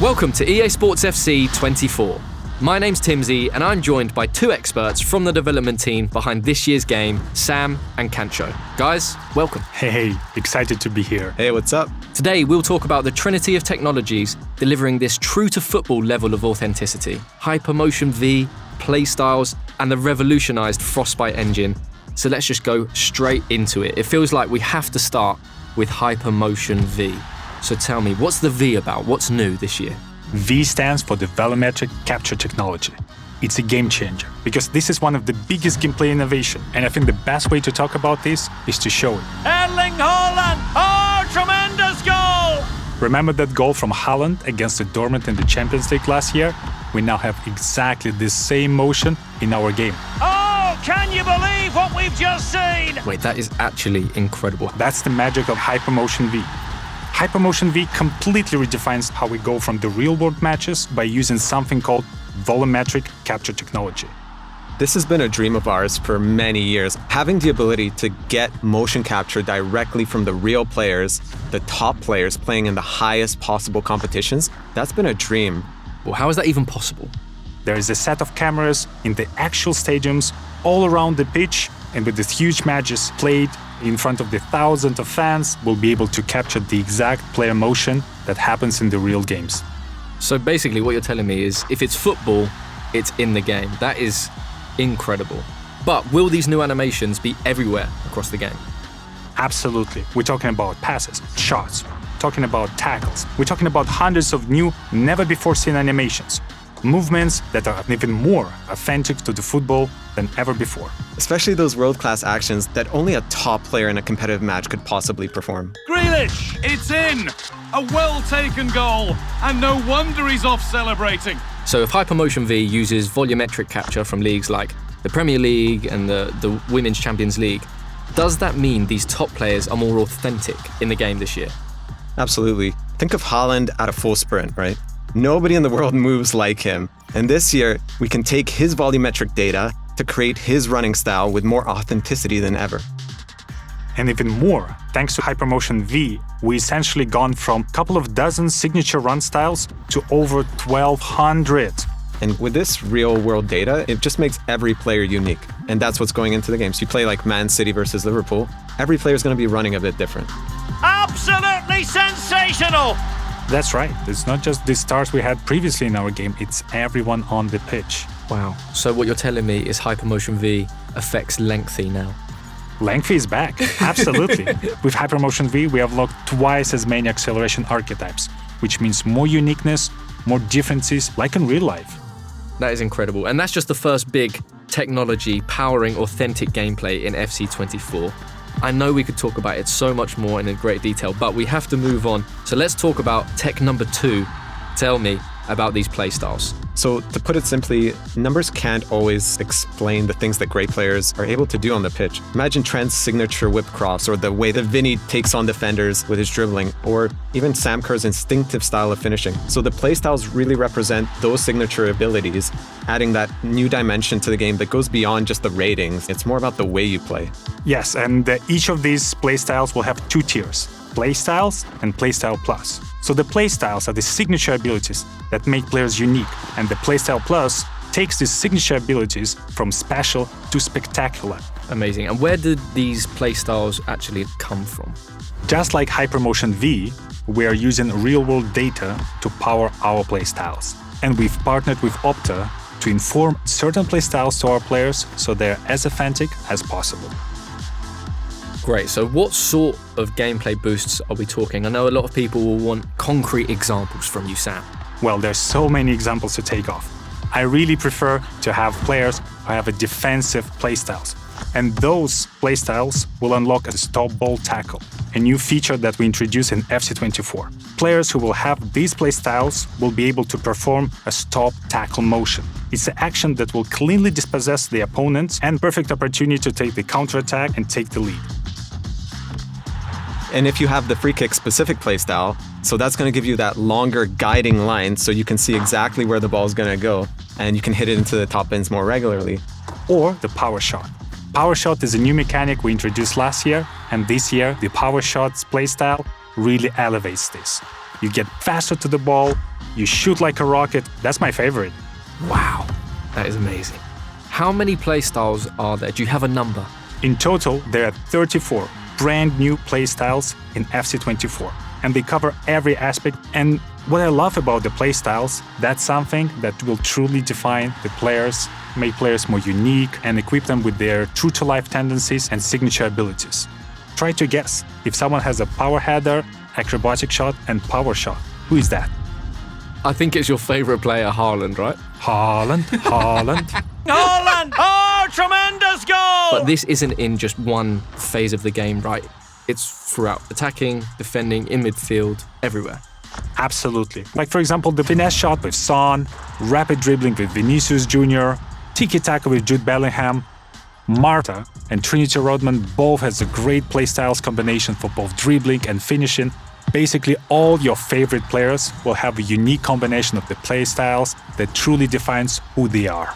Welcome to EA Sports FC 24. My name's Timsy and I'm joined by two experts from the development team behind this year's game, Sam and Kancho. Guys, welcome. Hey, excited to be here. Hey, what's up? Today we'll talk about the trinity of technologies delivering this true-to-football level of authenticity. Hypermotion V, playstyles, and the revolutionized Frostbite engine. So let's just go straight into it. It feels like we have to start with Hypermotion V. So tell me, what's the V about? What's new this year? V stands for the volumetric capture technology. It's a game changer because this is one of the biggest gameplay innovation, and I think the best way to talk about this is to show it. Erling Haaland! Oh, tremendous goal! Remember that goal from Haaland against the Dortmund in the Champions League last year? We now have exactly the same motion in our game. Oh, can you believe what we've just seen? Wait, that is actually incredible. That's the magic of Hypermotion V. Hypermotion V completely redefines how we go from the real-world matches by using something called volumetric capture technology. This has been a dream of ours for many years. Having the ability to get motion capture directly from the real players, the top players playing in the highest possible competitions, that's been a dream. Well, how is that even possible? There is a set of cameras in the actual stadiums all around the pitch, and with these huge matches played in front of the thousands of fans, we'll be able to capture the exact player motion that happens in the real games. So basically what you're telling me is if it's football, it's in the game. That is incredible. But will these new animations be everywhere across the game? Absolutely. We're talking about passes, shots, talking about tackles. We're talking about hundreds of new, never-before-seen animations. Movements that are even more authentic to the football than ever before. Especially those world-class actions that only a top player in a competitive match could possibly perform. Grealish, it's in! A well-taken goal, and no wonder he's off celebrating. So if Hypermotion V uses volumetric capture from leagues like the Premier League and the Women's Champions League, does that mean these top players are more authentic in the game this year? Absolutely. Think of Haaland at a full sprint, right? Nobody in the world moves like him. And this year, we can take his volumetric data to create his running style with more authenticity than ever. And even more, thanks to Hypermotion V, we essentially gone from a couple of dozen signature run styles to over 1,200. And with this real-world data, it just makes every player unique. And that's what's going into the games. You play like Man City versus Liverpool, every player is going to be running a bit different. Absolutely sensational! That's right. It's not just the stars we had previously in our game, it's everyone on the pitch. Wow. So what you're telling me is Hypermotion V affects lengthy now. Lengthy is back, absolutely. With Hypermotion V, we have locked twice as many acceleration archetypes, which means more uniqueness, more differences, like in real life. That is incredible. And that's just the first big technology powering authentic gameplay in FC24. I know we could talk about it so much more in great detail, but we have to move on. So let's talk about tech number 2. Tell me about these playstyles. So to put it simply, numbers can't always explain the things that great players are able to do on the pitch. Imagine Trent's signature whip cross, or the way that Vinny takes on defenders with his dribbling, or even Sam Kerr's instinctive style of finishing. So the playstyles really represent those signature abilities, adding that new dimension to the game that goes beyond just the ratings. It's more about the way you play. Yes, and each of these playstyles will have 2 tiers. Playstyles and Playstyle Plus. So the Playstyles are the signature abilities that make players unique, and the Playstyle Plus takes these signature abilities from special to spectacular. Amazing. And where did these playstyles actually come from? Just like Hypermotion V, we are using real-world data to power our playstyles. And we've partnered with Opta to inform certain playstyles to our players so they're as authentic as possible. Great. So what sort of gameplay boosts are we talking? I know a lot of people will want concrete examples from you, Sam. Well, there's so many examples to take off. I really prefer to have players who have a defensive playstyles. And those playstyles will unlock a stop ball tackle, a new feature that we introduced in FC24. Players who will have these playstyles will be able to perform a stop tackle motion. It's an action that will cleanly dispossess the opponent and perfect opportunity to take the counterattack and take the lead. And if you have the free kick specific playstyle, so that's going to give you that longer guiding line so you can see exactly where the ball is going to go and you can hit it into the top bins more regularly. Or the power shot. Power shot is a new mechanic we introduced last year, and this year the power shots playstyle really elevates this. you get faster to the ball, you shoot like a rocket. That's my favorite. Wow, that is amazing. How many playstyles are there? Do you have a number? In total, there are 34 brand new playstyles in FC24, and they cover every aspect. And what I love about the playstyles, that's something that will truly define the players, make players more unique, and equip them with their true-to-life tendencies and signature abilities. Try to guess if someone has a power header, acrobatic shot, and power shot. Who is that? I think it's your favorite player, Haaland, right? Haaland. Haaland! Oh, tremendous goal! But this isn't in just one phase of the game, right? It's throughout attacking, defending, in midfield, everywhere. Absolutely. Like, for example, the finesse shot with Son, rapid dribbling with Vinicius Jr., tiki-taka with Jude Bellingham. Marta and Trinity Rodman both has a great playstyles combination for both dribbling and finishing. Basically, all your favorite players will have a unique combination of the playstyles that truly defines who they are.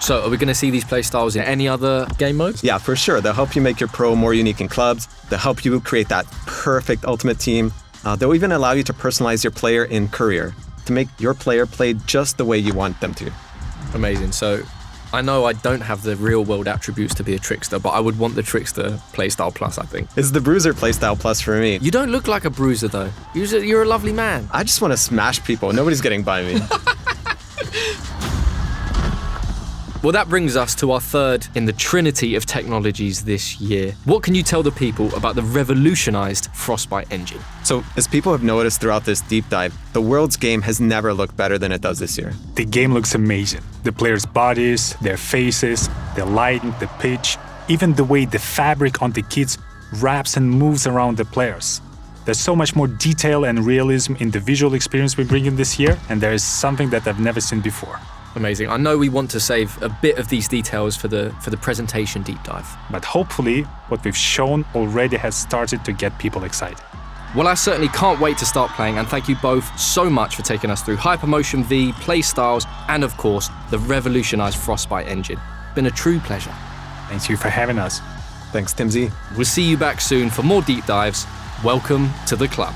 So are we going to see these playstyles in any other game modes? Yeah, for sure. They'll help you make your pro more unique in clubs. They'll help you create that perfect ultimate team. They'll even allow you to personalize your player in career to make your player play just the way you want them to. Amazing. So I know I don't have the real world attributes to be a trickster, but I would want the trickster playstyle plus, I think. It's the bruiser playstyle plus for me. You don't look like a bruiser though. You're a lovely man. I just want to smash people. Nobody's getting by me. Well, that brings us to our third in the trinity of technologies this year. What can you tell the people about the revolutionized Frostbite engine? So, as people have noticed throughout this deep dive, the world's game has never looked better than it does this year. The game looks amazing. The players' bodies, their faces, the lighting, the pitch, even the way the fabric on the kits wraps and moves around the players. There's so much more detail and realism in the visual experience we bring in this year, and there is something that I've never seen before. Amazing. I know we want to save a bit of these details for the presentation deep dive. But hopefully, what we've shown already has started to get people excited. Well, I certainly can't wait to start playing, and thank you both so much for taking us through Hypermotion V, playstyles, and of course, the revolutionized Frostbite engine. Been a true pleasure. Thank you for having us. Thanks, Timsy. We'll see you back soon for more deep dives. Welcome to the club.